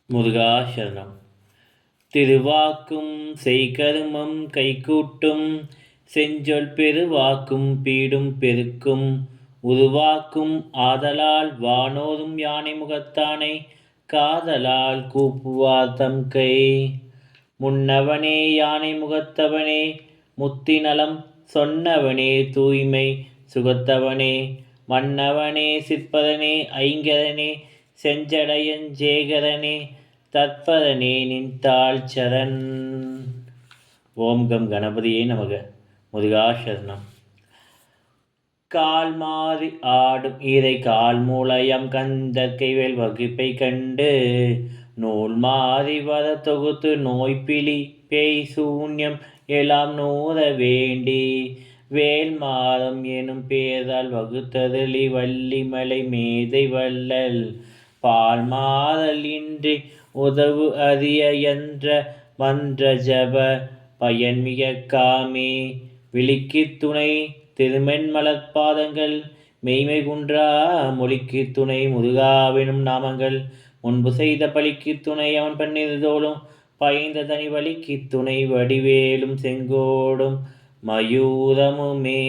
முருகாசரணம். திருவாக்கும் செய்கருமம் கைகூட்டும் செஞ்சொல் பெருவாக்கும் பீடும் பெருக்கும் உருவாக்கும் ஆதலால் வானோரும் யானை முகத்தானை காதலால் கூப்புவார் தம் கை. முன்னவனே யானை முகத்தவனே முத்திநலம் சொன்னவனே தூய்மை சுகத்தவனே மன்னவனே சிற்பதனே ஐங்கரனே செஞ்சடையன் ஜேகரனே தற்பதனே நின்றாள் சரண். ஓம் கம் கணபதியே நமக. முருகாசரணம். கால் மாறி ஆடும் இறை கால் மூலயம் கந்தற்கைவேல் வகுப்பை கண்டு நூல் மாறி வர தொகுத்து நோய்பிலி பேய் சூன்யம் எல்லாம் நூற வேண்டி வேல் மாதம் எனும் பேரால் வகுத்தருளி வள்ளிமலை மேதை வள்ளல் பால் மாறல் இன்றி உதவு அறிய என்ற மன்ற ஜப பயன்மிக காமே விழிக்கு துணை திருமென் மலர்பாதங்கள் மெய்மை குன்றா மொழிக்கு துணை முருகாவினும் நாமங்கள் முன்பு செய்த பழிக்கு துணை அவன் பன்னிருதோளும் பயந்த தனி வழிக்கு துணை வடிவேலும் செங்கோடும் மயூரமுமே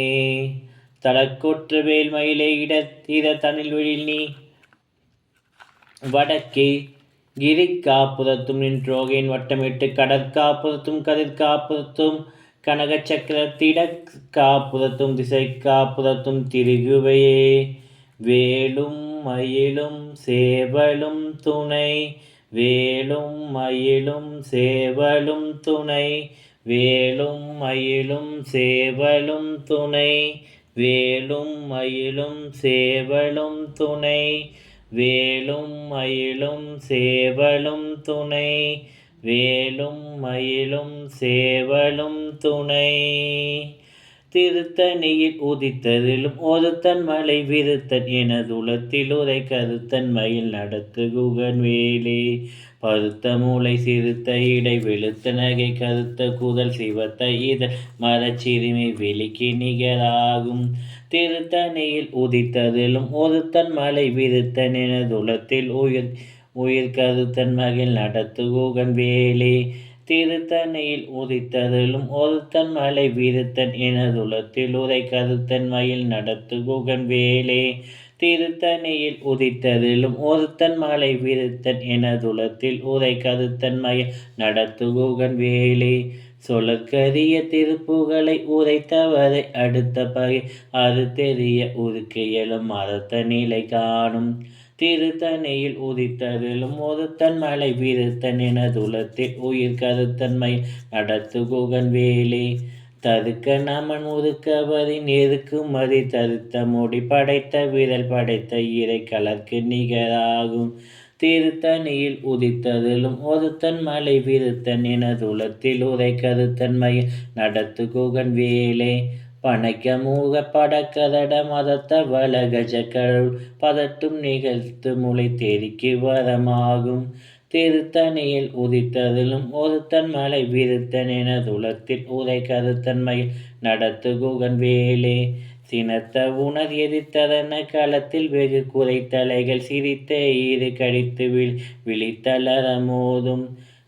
தலக்கொற்ற வேல் மயிலை இடத்திர தனில் வெளியில் நீ வடக்கே கிரிக்காப்புறத்தும் நின்றோகையின் வட்டமிட்டு கடற்காப்புறத்தும் கதிர்காப்புறத்தும் கனக சக்கர திடக்காப்புறத்தும் திசைக்காப்புறத்தும் திருகுவையே வேலும் மயிலும் சேவலும் துணை வேலும் மயிலும் சேவலும் துணை வேலும் மயிலும் சேவலும் துணை வேலும் மயிலும் சேவலும் துணை வேலும் மயிலும் சேவலும் துணை வேலும் மயிலும் சேவலும் துணை. திருத்தணியில் உதித்ததிலும் ஒருத்தன் மலை விருத்தன் எனதுலத்தில் உரை கருத்தன் மயில் நடத்து குகன் வேலே பருத்த மூளை சிறுத்த இடை வெளுத்த நகை கருத்த குதல் சிவத்த இதழ் மரச்சிறுமி வெளிக்கு நிகராகும். திருத்தணியில் உதித்ததிலும் ஒருத்தன் மலை விருத்தன் எனதுலத்தில் உயிர் கருத்தன் மகிழ் நடத்து குகன் வேலே திருத்தணியில் உதித்ததிலும் ஒருத்தன் மலை விருத்தன் எனதுலத்தில் உரை கருத்தன் மயில் நடத்து குகன் வேலே திருத்தணியில் உதித்ததிலும் ஒருத்தன் மலை விருத்தன் எனதுலத்தில் உரை கருத்தன் மயில் நடத்து குகன் வேலே சொலற்கரிய திருப்புகளை உரைத்தவரை அடுத்த பகை அறுத்தெறிய உருக்கையலும் மரத்த நிலை காணும். திருத்தணியில் உதித்ததிலும் ஒருத்தன் மலை விருத்தன் எனதுலத்தில் உயிர் கருத்தன்மை நடத்து குகன் வேலே தருக்க நமன் உருக்கவரி நெருக்குமதி தருத்த முடி படைத்த விரல் படைத்த இறை கலர்க்கு நிகராகும். திருத்தணியில் உதித்ததிலும் ஒருத்தன் மலை விருத்தன் எனதுலத்தில் உரை கருத்தன்மை நடத்து குகன் வேலே பனைக்க மூக படக்கதட மதத்த வளகஜ கடவுள் பதட்டும் நிகழ்த்து முளை தெரிக்கு வரமாகும். திருத்தணியில் உதித்ததிலும் ஒருத்தன் மலை விருத்தன் எனதுலத்தில் உரை கருத்தன்மையில் நடத்து குகன் வேலே சினத்த உணர் எதிர்த்ததன களத்தில் வெகு குறை தலைகள் சிரித்த ஈறு கடித்து விழித்தளர மோதும்.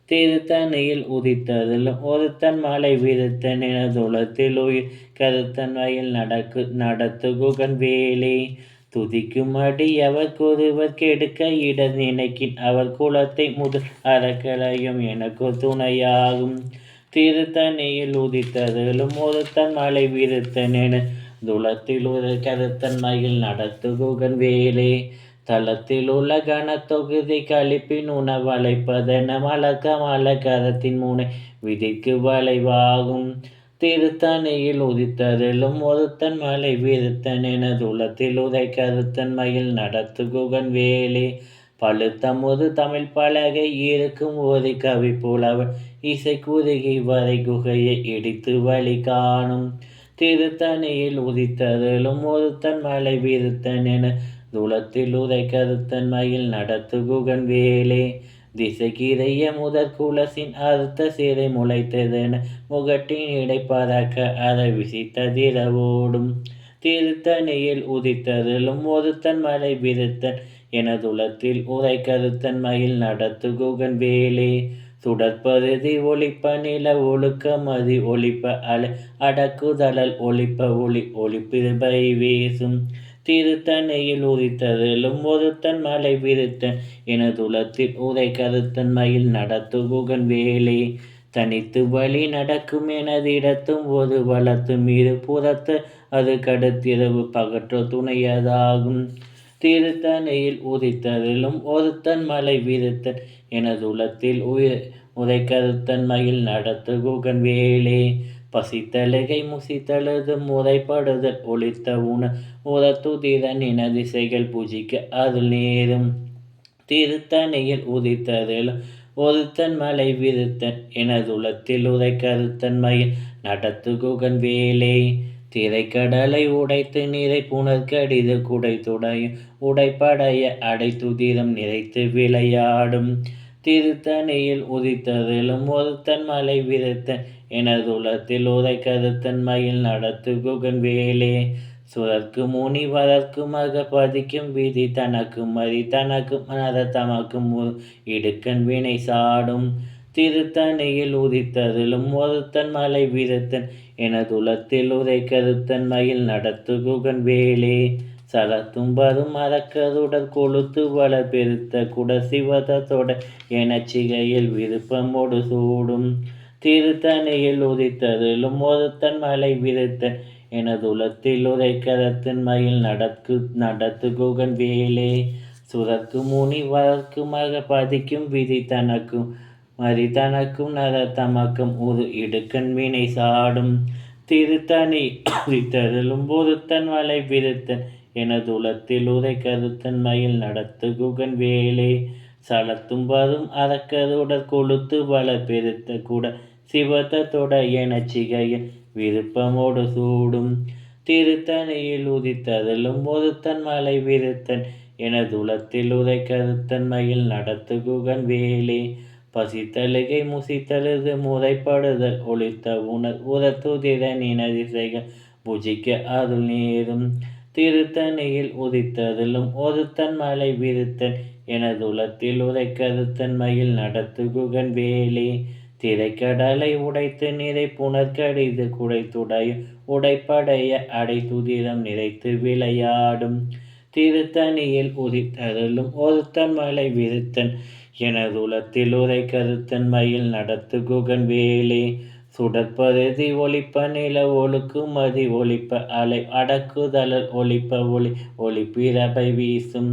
திருத்தணியில் உதித்ததிலும் ஒருத்தன் மலை விருத்தன் எனதுலத்தில் உயிர் கருத்தன்மையில் நடத்து குகன் வேலே துதிக்கும் அடி அவர்க்கொருவர் கெடுக்க இடர் நினைக்கின் அவர் குலத்தை முதல் அறக்கலையும் எனக்கு துணையாகும். திருத்தணியில் உதித்ததிலும் ஒருத்தன் மலை விருத்தன் என துலத்தில் ஒரு கருத்தன்மையில் நடத்து குகன் வேலே தளத்தில் உள்ள கனத்தொகுதி கழிப்பின் உணவழைப்பதென மலக்கரத்தின் முனை விதிக்கு வளைவாகும். திருத்தணியில் உதித்ததிலும் ஒருத்தன் மலை விருத்தன் எனதுலத்தில் உரை கருத்தன் மயில் நடத்து குகன் வேலே பழுத்தமுது தமிழ் பலகை இருக்கும் ஒரு கவி புலவன் இசை குறுகி வரை குகையை இடித்து வழி காணும். திருத்தணியில் உதித்ததிலும் ஒருத்தன் மலை விருத்தன் என துலத்தில் உரை கருத்தன் மயில் நடத்து குகன் வேலே திசைக்கிறைய முதற் குலசின் அறுத்த சிறை முளைத்ததென முகட்டின் இடை பறக்க அதை விசித்ததிரவோடும். திருத்தணியில் உதித்ததிலும் ஒருத்தன் மலை விருத்தன் எனதுளத்தில் உரை கருத்தன் மயில் நடத்து குகன் வேலே சுடற்பருதி ஒளிப்ப நில ஒழுக்கமதி ஒளிப்ப அலை அடக்குதழல் ஒளிப்ப ஒளி ஒளிப்பிருபை வீசும் திருத்தணையில் உதித்ததிலும் ஒருத்தன் மலை விருத்தன் எனதுளத்தில் உரை கருத்தன் மயில் நடத்து குகன் வேலே தனித்து வழி நடக்கும் எனதிடத்தும் ஒரு வளத்தும் இரு புறத்து அது கடுத்திரவு பகற்ற துணையதாகும் திருத்தணையில் உதித்ததிலும் ஒருத்தன் மலை விருத்தன் எனதுளத்தில் உரை கருத்தன் மயில் நடத்து குகன் வேலே பசித்தழுகை முசித்தழுது முறைப்படுதல் ஒளித்த உரத்துதிரன் என திசைகள் பூஜிக்க அருள் நேரும் திருத்தணையில் உதித்ததிலும் ஒருத்தன் மலை விருத்தன் எனதுளத்தில் உரை கருத்தன் மயில் நடத்து குகன் வேலே திரைக்கடலை உடைத்து நிறை புனர்கடிது குடைத்துடையும் உடைப்படைய அடைத்துதிரம் நிறைத்து விளையாடும் திருத்தணியில் உதித்ததிலும் ஒருத்தன் மலை விருத்தன் எனதுளத்தில் உரை கருத்தன் மயில் நடத்து குகன் வேலே சுரர்க்கு முனி வளர்க்கு மக பதிக்கும் விதி தனக்கும் மதி தனக்கும் நர தமக்கும் இடுக்கண் வினை சாடும் திருத்தணியில் உதித்ததிலும் ஒருத்தன் மலை விருத்தன் எனதுளத்தில் உரை கருத்தன் மயில் நடத்து குகன் வேலே சலத்தும் வரும் மறக்கருடர் கொளுத்து வளர் பெருத்த குட சிவதத்தோட எனச்சிகையில் விருப்பமோடு சூடும் திருத்தணியில் உதித்ததிலும் ஒருத்தன் மலை விருத்தன் எனதுளத்தில் உரை கருத்தன் மயில் நடத்து குகன் வேலே சுரக்கு முனி வளர்க்கு மக பதிக்கும் விதி தனக்கும் மதி தனக்கும் நர தமக்கும் ஒரு இடுக்கண் வினை சாடும் திருத்தணி உதித்ததிலும் ஒருத்தன் மலை விருத்தன் எனதுளத்தில் உரை கருத்தன் மயில் நடத்து குகன் வேலே சலத்தும் வரும் அறக்கருடர் கொளுத்து வளர் பெருத்த கூட சிவத்தோட எனச்சிகையில் விருப்பமோடு சூடும் திருத்தணியில் உதித்ததிலும் ஒருத்தன் மலை விருத்தன் எனதுளத்தில் உரை கருத்தன் மயில் நடத்து குகன் வேலே பசித்தழுகை முசித்தழுது முறைப்படுதல் ஒளித்த உரத்துதிரன் திசைகள் புஜிக்க அருள் நேரும் திருத்தணியில் உதித்ததிலும் ஒருத்தன் மலை விருத்தன் எனதுளத்தில் உரை கருத்தன் மயில் நடத்து குகன் வேலே திரைக்கடலை உடைத்து நிறை புனர்கடிது குடைத்துடையும் உடைப்படைய அடைத்துதிரம் நிறைத்து விளையாடும் திருத்தணியில் உதித்தருளும் ஒருத்தன் மலை விருத்தன் எனதுளத்தில் உரை கருத்தன் மயில் நடத்து குகன் வேலே சுடற்பருதி ஒளிப்ப நில ஒழுக்குமதி ஒளிப்ப அலை அடக்குதழல் ஒளிப்ப ஒளி ஒளிப்பிரபை வீசும்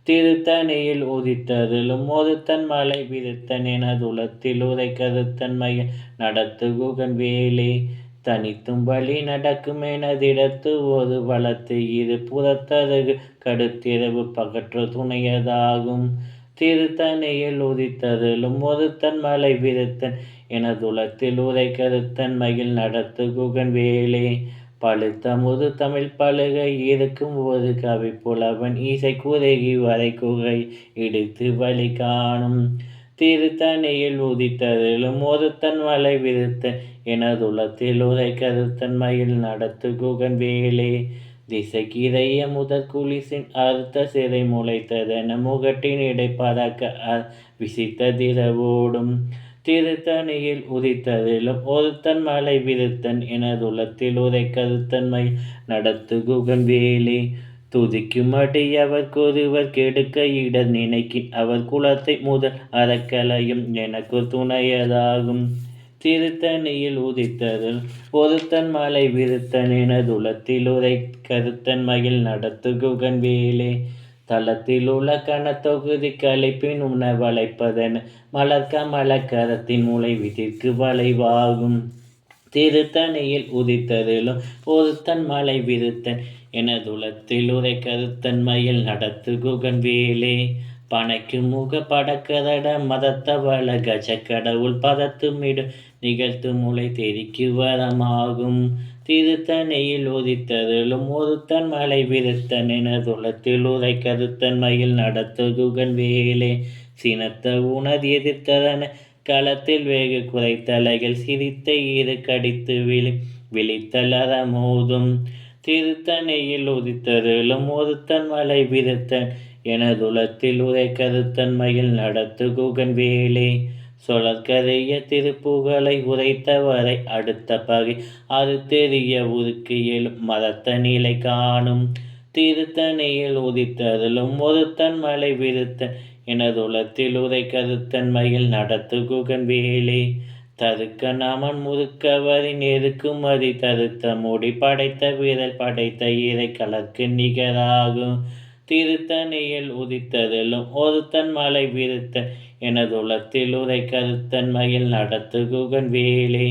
திருத்தணியில் உதித்ததிலும் ஒருத்தன் மலை விருத்தன் எனதுளத்தில் உரை கருத்தன் மயில் நடத்து குகன் வேலே தனித்தும் வழி நடக்கும் எனதிடத்து ஒரு வளத்து இரு புறத்தருகு கடுத்திரவு பகற்ற துணையதாகும் திருத்தணியில் உதித்ததிலும் ஒருத்தன் மலை விருத்தன் எனதுளத்தில் உரை கருத்தன் மயில் நடத்து குகன் வேலே பழுத்த முது தமிழ் பழுகை இருக்கும் ஒரு கவி புலவன் இசை குறுகி வரை குகை இடித்து வழி காணும் திருத்தணியில் உதித்ததிலும் ஒருத்தன் மலை விருத்தன் எனதுளத்தில் உரை கருத்தன் மயில் நடத்து குகன் வேலே திசைக்கிரைய முதற் குளிசின் அறுத்த சிறை முளைத்ததென முகட்டின் இடை பறக்க விசித்த திரவோடும் திருத்தணியில் உதித்ததிலும் ஒருத்தன் மலை விருத்தன் எனதுளத்தில் உரை கருத்தன் மயில் நடத்து குகன் வேலே துதிக்கும் அடியவர் கொருவர் கெடுக்க இடர் நினைக்கின் அவர் குலத்தை முதல் அறக்கலையும் எனக்கு துணையதாகும் திருத்தணியில் உதித்ததில் ஒருத்தன் மலை விருத்தன் எனதுளத்தில் உரை கருத்தன் மயில் நடத்து குகன் வேலே தளத்தில் உள்ள கணத்தொகுதி கலைப்பின் உணவளைப்பதென மலர்க்க மலக்கரத்தின் மூளை விதிர்க்கு வளைவாகும் திருத்தணியில் உதித்ததிலும் ஒருத்தன் மலை விருத்தன் எனதுளத்தில் உரை கருத்தன் மயில் நடத்து குகன் வேலே பனைக்கு முக படக்கதட மதத்தவள கஜக்கடவுள் பதத்துமிடு நிகழ்த்து முளை தெரிக்கு வரமாகும் திருத்தணியில் உதித்ததிலும் ஒருத்தன் மலை விருத்தன் எனதுளத்தில் உரை கருத்தன் மயில் நடத்து குகன் வேலே சினத்த உணர் எதிர்த்ததன களத்தில் வேகு குறைத்தலைகள் சிரித்த இரு கடித்து விழித்தலர மோதும் திருத்தணியில் உதித்ததிலும் ஒருத்தன் மலை விருத்தன் எனதுளத்தில் உரை கருத்தன்மையில் நடத்து குகன் வேலே. சொலற்கரிய திருப்புகழை உரைத்தவரை அடுத்த பகை அது தெரிய உருக்கு எழும் மதத்த நிலை காணும். திருத்தணியில் உதித்தருளும் ஒருத்தன் மலை விருத்தன் எனதுளத்தில் உரை கருத்தன்மையில் நடத்து குகன் வேலே. தருக்க நமன் முறுக்கவரின் எருக்குமதி தருத்த முடி படைத்த விரல் படைத்த இறை கலர்க்கு நிகராகும். திருத்தணியில் உதித்தருளும் ஒருத்தன் மலை விருத்தன் எனதுளத்தில் உரை கருத்தன்மையில் நடத்து குகன் வேலே.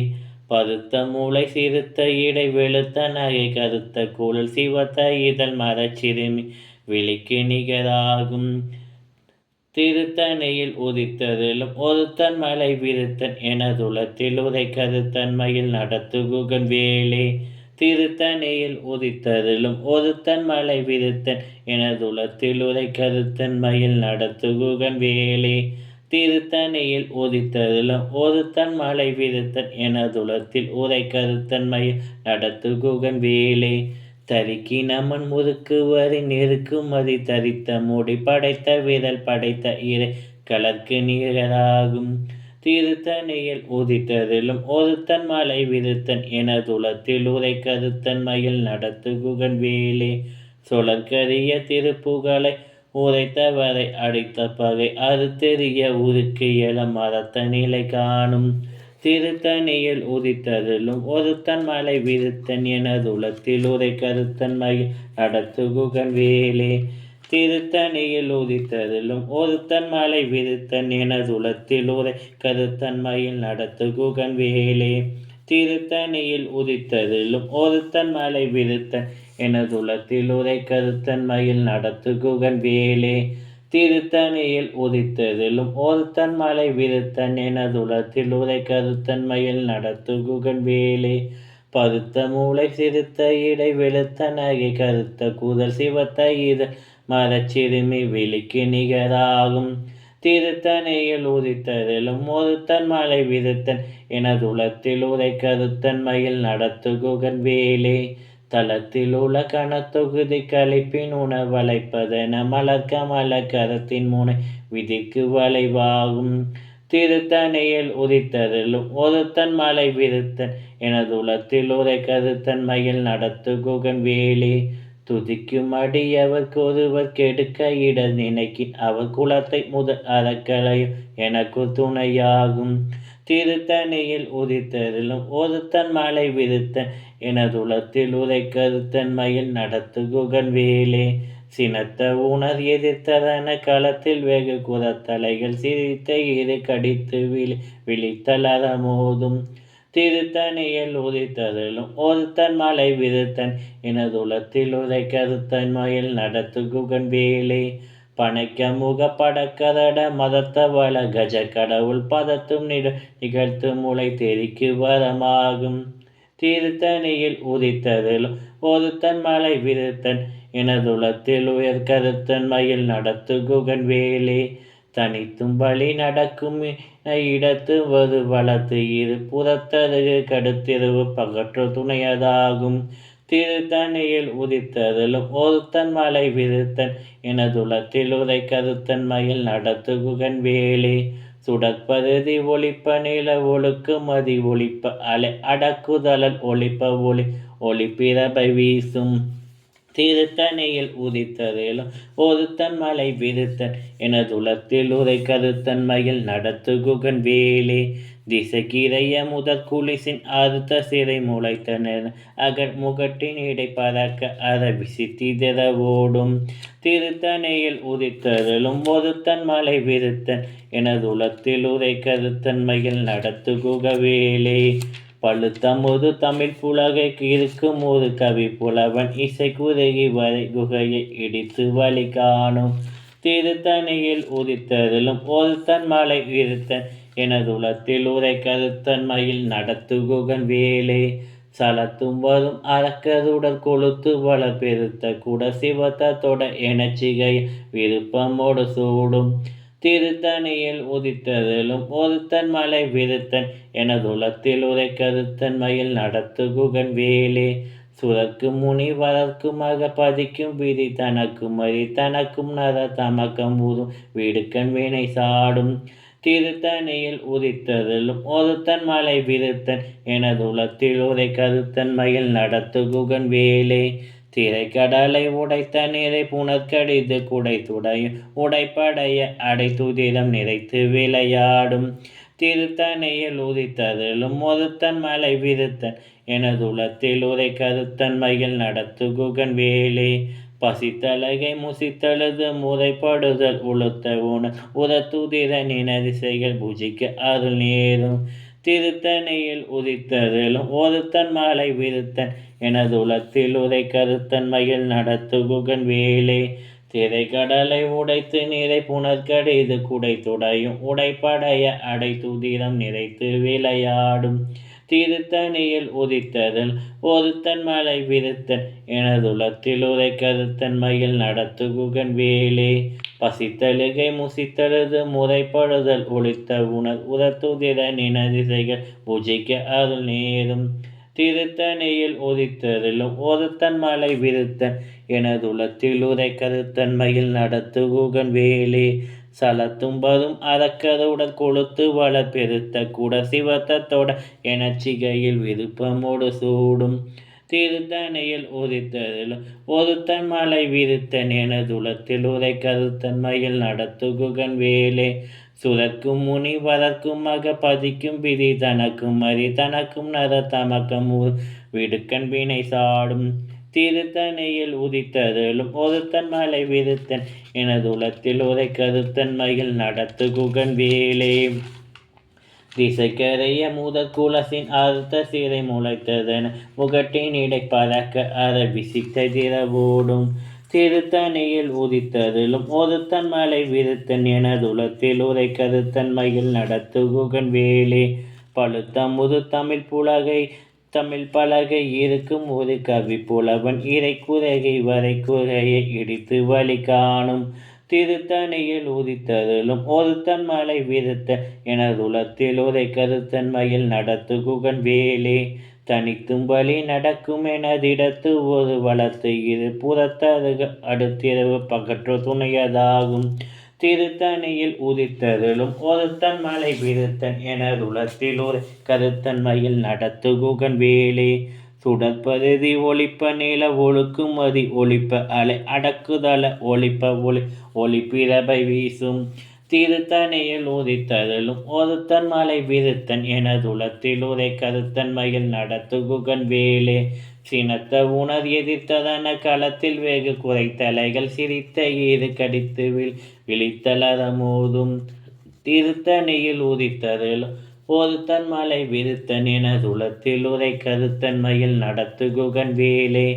பருத்த மூளை சிறுத்த இடை வெளுத்த நகை கருத்த குழல் சிவத்த இதழ் மரச்சிறுமி விழிக்கு நிகராகும். திருத்தணியில் உதித்தருளும் ஒருத்தன் மலை விருத்தன் எனதுளத்தில் உரை கருத்தன்மையில் நடத்து குகன் வேலே. திருத்தணியில் உதித்தருளும் ஒருத்தன் மலை விருத்தன் எனதுளத்தில் உரை கருத்தன்மையில் நடத்து குகன் வேலே. திருத்தணியில் உதித்தருளும் ஒருத்தன் மலை விருத்தன் எனதுளத்தில் உரை கருத்தன்மையில் நடத்து குகன் வேலே. தரிக்கி நமன் முறுக்குவரின் நெருக்குமதி தரித்த முடி படைத்த விரல் படைத்த இறை கலர்க்கு நிகராகும். திருத்தணியில் உதித்தருளும் ஒருத்தன் மலை விருத்தன் எனதுளத்தில் உரை கருத்தன்மையில் நடத்து குகன் வேலே. சொலற்கரிய திருப்புகழை உரைத்தவரை அடித்த பகை அது தெரிய உருக்கு எழ மதத்த நிலை காணும். திருத்தணியில் உதித்தருளும் ஒருத்தன் மலை விருத்தன் எனதுளத்தில் உரை கருத்தன்மையில் நடத்து குகன் வேலே. திருத்தணியில் உதித்தருளும் ஒருத்தன் மலை விருத்தன் எனதுளத்தில் உரை கருத்தன்மையில் நடத்து குகன் வேலே. திருத்தணியில் உதித்தருளும் ஒருத்தன் மலை விருத்தன் எனதுளத்தில் உரை கருத்தன்மையில் நடத்து குகன் வேலே. திருத்தணியில் உதித்தருளும் ஒருத்தன் மலை விருத்தன் எனதுளத்தில் உரை கருத்தன்மையில் நடத்து குகன் வேலே. பருத்த மூளை சிறுத்த இடை வெளுத்த நகை கருத்த குதல் சிவத்த இதழ் மரச்சிறுமி விழிக்கு நிகராகும். திருத்தணியில் உதித்தருளும் ஒருத்தன் மலை விருத்தன் எனதுளத்தில் உரை கருத்தன்மையில் நடத்து குகன் வேலே. தளத்தில் உள்ள கணத்தொகுதி கழிப்பின் உணவளைப்பதென மலர்க்க மலர் கரத்தின் முனை விதிக்கு வளைவாகும். திருத்தணியில் உதித்தருளும் ஒருத்தன் மலை விருத்தன் எனதுளத்தில் உரை கருத்தன்மையில் நடத்து குகன் வேலே. துதிக்கும் அடியவர்க்கு ஒருவர் கெடுக்க இடர் நினைக்கின் அவர் குலத்தை முதல் அறக்கலையும் எனக்கு துணையாகும். திருத்தணியில் உதித்தருளும் ஒருத்தன் மலை விருத்தன் எனதுளத்தில் உரை கருத்தன்மையில் நடத்து குகன் வேலே. சினத்த உணர் எதிர்த்ததன களத்தில் வெகு குரத்தலைகள் சிரித்த இரு கடித்து விழித்தல் அறமோதும். திருத்தணியில் உதித்தருளும் ஒருத்தன் மலை விருத்தன் எனதுளத்தில் உரை கருத்தன்மையில் நடத்து குகன் வேலே. பனைக்க முக படக்கரட மதத்த வள கஜ கடவுள் பதத்தும் நிகழ்த்து முளை தெரிக்கு வரமாகும். திருத்தணியில் உதித்தருளும் ஒருத்தன் மலை விருத்தன் எனதுளத்தில் உயர் கருத்தன்மையில் நடத்து குகன் வேலே. தனித்தும் வழி நடக்கும் இடத்து வது வளர்த்து இரு புறத்தருகு கடுத்திருவு பகற்று துணையதாகும். திருத்தணியில் உதித்தருளும் ஒருத்தன் மலை விருத்தன் எனதுளத்தில் உரை கருத்தன்மையில் நடத்து குகன் வேலே. சுடற்பருதி ஒளிப்ப நில ஒழுக்குமதி ஒளிப்ப அலை அடக்குதலல் ஒளிப்ப ஒளிப்பிரபை வீசும். திருத்தணியில் உதித்தருளும் ஒருத்தன் மலை விருத்தன் எனதுளத்தில் உரை கருத்தன்மையில் நடத்து குகன் வேலே. திசைக்கிரைய முதற் குலிசின் அறுத்த சிறை முளைத்தனர் முகட்டின் இடை பறக்க அற விசித்திர ஓடும். திருத்தணியில் உதித்தருளும் ஒருத்தன் மலை விருத்தன் எனதுளத்தில் உரை கருத்தன்மையில் நடத்து குகவேலே. பழுத்தமுது தமிழ் புலகை இருக்கும் ஒரு கவி புலவன் இசை குறுகி வரை குகையை இடித்து வழி காணும். திருத்தணியில் உதித்தருளும் ஒருத்தன் மலை விருத்தன் எனதுளத்தில் உரை கருத்தன்மையில் நடத்து குகன் வேலே. சலத்தும் வரும் அரக்கருடர் கொளுத்து வளர் பெருத்த கூட சிவத்த தொட எனச்சிகை விருப்பமோடு சூடும். திருத்தணியில் உதித்தருளும் ஒருத்தன் மலை விருத்தன் எனதுளத்தில் உரை கருத்தன்மையில் நடத்து குகன் வேலே. சுரக்கும் முனி வரர்க்கும் பதிக்கும் விதி தனக்கும் மதி தனக்கும் நர தமக்கம் ஊதும் வீடுக்கண் வினை சாடும் திருத்தணியில் உதித்ததிலும் ஒருத்தன் மலை விருத்தன் எனதுலத்தில் உரை கருத்தன்மையில் நடத்து குகன் வேலே திரைக்கடலை உடைத்த நிறை புனற்கடிது குடைத்துடையும் உடைப்படைய அடைத்துதிரம் நிறைத்து விளையாடும் திருத்தணியில் உதித்ததிலும் ஒருத்தன் மலை விருத்தன் எனதுலத்தில் உரை கருத்தன்மையில் நடத்து குகன் வேலே பசித்தலகை முசித்தழுது முறைப்படுதல் உளுத்த உதத்துதிர நினதிசைகள் பூஜிக்க அருள் நேரும் திருத்தணியில் உதித்ததிலும் ஒருத்தன் மலை விருத்தன் எனதுலத்தில் உரை கருத்தன்மையில் நடத்து குகன் வேலே திரைக்கடலை உடைத்து நிறை புனற்கடிது குடைத்துடையும் உடைப்படைய அடைத்துதிரம் நிறைத்து விளையாடும் திருத்தணியில் உதித்ததில் ஒருத்தன் மலை விருத்தன் எனதுலத்தில் உரை கருத்தன்மையில் நடத்து குகன் வேலே பசித்தழுகை முசித்தழுது முறைப்படுதல் ஒளித்த உதத்துதிர நினதிசைகள் பூஜிக்க அருள் நேரும் திருத்தணியில் உதித்ததிலும் ஒருத்தன் மலை விருத்தன் எனதுலத்தில் உரை கருத்தன்மையில் நடத்து குகன் வேலே சலத்தும்பதும் அறக்கருடன் கொளுத்து வளர் பெருத்த கூட சிவத்தத்தோட எனச்சிகையில் விருப்பமோடு சூடும் திருத்தணியில் உதித்ததிலும் ஒருத்தன் மலை விருத்தன் எனதுலத்தில் உரை கருத்தன்மையில் நடத்து குகன் வேலே சுரக்கும் முனி வரர்க்கும் பதிக்கும் விதி தனக்கும் மதி தனக்கும் நர தமக்கம் விடுக்கண் வினை சாடும் திருத்தணியில் உதித்ததிலும் ஒருத்தன் மலை விருத்தன் எனதுலத்தில் உரை கருத்தன்மையில் நடத்து குகன் வேலே திசைக்கரைய முதற் குலசின் அறுத்த சிறை முளைத்ததென முகட்டின் இடை பறக்க அற விசித்த திரவோடும் திருத்தணியில் உதித்ததிலும் ஒருத்தன் மலை விருத்தன் எனதுலத்தில் உரை கருத்தன்மையில் நடத்து குகன் வேலே பழுத்தமுது தமிழ் புலகை தமிழ் பலகை இருக்கும் ஒரு கவி புலவன் இறை குறைகை வரை குறையை இடித்து வழி காணும் திருத்தணியில் உதித்ததிலும் ஒருத்தன் மலை விருத்தன் எனதுலத்தில் உரை கருத்தன்மையில் நடத்து குகன் வேலே தனித்தும் வழி நடக்கும் எனதிடத்து ஒரு வளர்த்து இரு புறத்தருக அடுத்திரவு பகற்று துணையதாகும் திருத்தணியில் உதித்ததிலும் ஒருத்தன் மலை விருத்தன் எனதுலத்தில் ஒரு கருத்தன்மையில் நடத்து குகன் வேலே சுடற்பருதி ஒளிப்ப நில ஒழுக்குமதி ஒளிப்ப அலை அடக்குதல ஒளிப்ப ஒளிப்பிரபை வீசும் திருத்தணியில் உதித்ததிலும் ஒருத்தன் மலை விருத்தன் எனதுலத்தில் உரை கருத்தன்மையில் நடத்து குகன் வேலே சினத்த உணர் எதிர்த்ததன களத்தில் வெகு குறைத்தலைகள் சிரித்த ஈது கடித்து விழித்தலரமோதும் திருத்தணியில் உதித்ததிலும் ஒருத்தன் மலை விருத்தன் எனதுலத்தில் உரை கருத்தன்மையில் நடத்து குகன் வேலே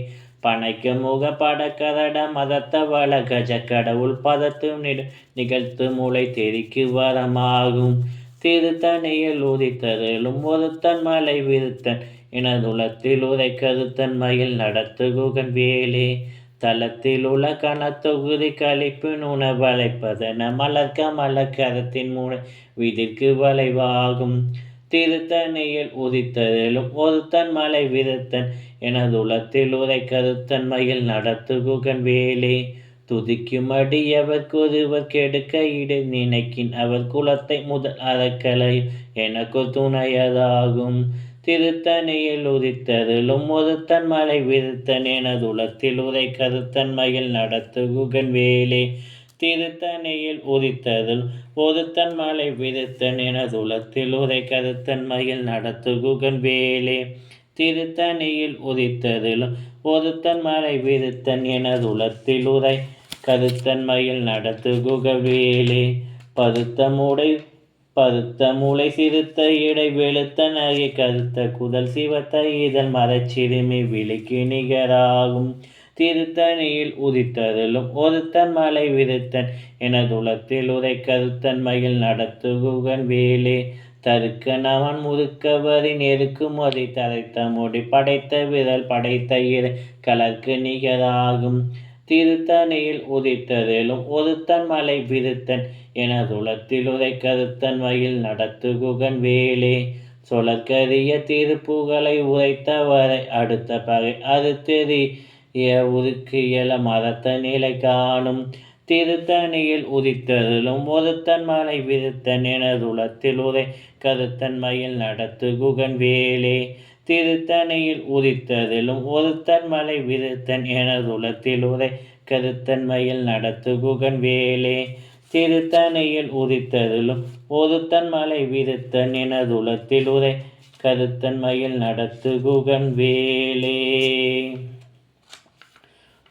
பனைக்க முக படக்கரட மதத்த வள கஜ கடவுள் பதத்து நிகழ்த்து மூளை தெரிக்கு வரமாகும் திருத்தணியில் உதித்ததிலும் ஒருத்தன் மலை விருத்தன் எனதுலத்தில் உரை கருத்தன்மையில் நடத்து குகன் வேலே தளத்தில் உள்ள கணத்தொகுதி கழிப்பு நுண வளைப்பதென மலர்க்க மலக்கரத்தின் மூளை விதிர்க்கு வளைவாகும் திருத்தணியில் உதித்ததிலும் ஒருத்தன் மலை விருத்தன் எனதுலத்தில் உரை கருத்தன்மையில் நடத்து குகன் வேலே துதிக்கும் அடியவர் கொருவர் கெடுக்க இடு நினைக்கின் அவர் குலத்தை முதல் அறக்கலை எனக்கு துணையதாகும் திருத்தணியில் உதித்ததிலும் ஒருத்தன் மலை விருத்தன் எனதுலத்தில் உரை கருத்தன்மையில் நடத்து குகன் வேலே திருத்தணியில் உதித்ததில் ஒருத்தன் மலை விருத்தன் எனதுலத்தில் உரை கருத்தன்மையில் நடத்து குகன் வேலே திருத்தணியில் உதித்ததிலும் ஒருத்தன் மலை விருத்தன் எனதுலத்தில் உரை கருத்தன்மையில் நடத்து குகன் வேலே பருத்த மூளை சிறுத்த இடை வெளுத்த நகை கருத்த குதல் சிவத்த இதழ் மரச்சிறுமி விழிக்கு நிகராகும் திருத்தணியில் உதித்ததிலும் ஒருத்தன் மலை விருத்தன் எனதுலத்தில் உரை கருத்தன்மையில் நடத்து குகன் வேலே தருக்க நவன் முறுக்க வரி நெருக்கும் அதை தரைத்த முடி படைத்த விரல் படைத்த இறை கலர்க்கு நிகராகும் திருத்தணியில் உதித்ததிலும் ஒருத்தன் மலை விருத்தன் எனதுலத்தில் உரை கருத்தன்மையில் நடத்து குகன் வேலே சொலற்கரிய திருப்புகளை உரைத்தவரை அடுத்த பகை அது தெரிய உருக்கு இயல மதத்த நிலை காணும் திருத்தணியில் உதித்தருளும் ஒருத்தன் மலை விருத்தன் எனதுளத்தில் உரை கருத்தன்மையில் நடத்து குகன் வேலே திருத்தணியில் உதித்ததிலும் ஒருத்தன் மலை விருத்தன் எனதுளத்தில் உரை கருத்தன்மையில் நடத்து குகன் வேலே திருத்தணியில் உதித்ததிலும் ஒருத்தன் மலை விருத்தன் எனதுளத்தில் உரை கருத்தன்மையில் நடத்து குகன் வேலே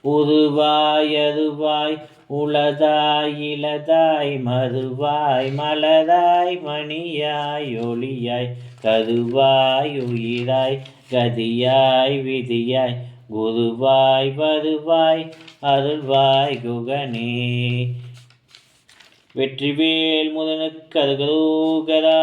உருவாய் அருவாய் உளதாய் இளதாய் மறுவாய் மலராய் மணியாய் ஒளியாய் கருவாய் உயிராய் கதியாய் விதியாய் குருவாய் வருவாய் அருள்வாய் குகனே வெற்றிவேல் முருகனுக்கு கரோகரா.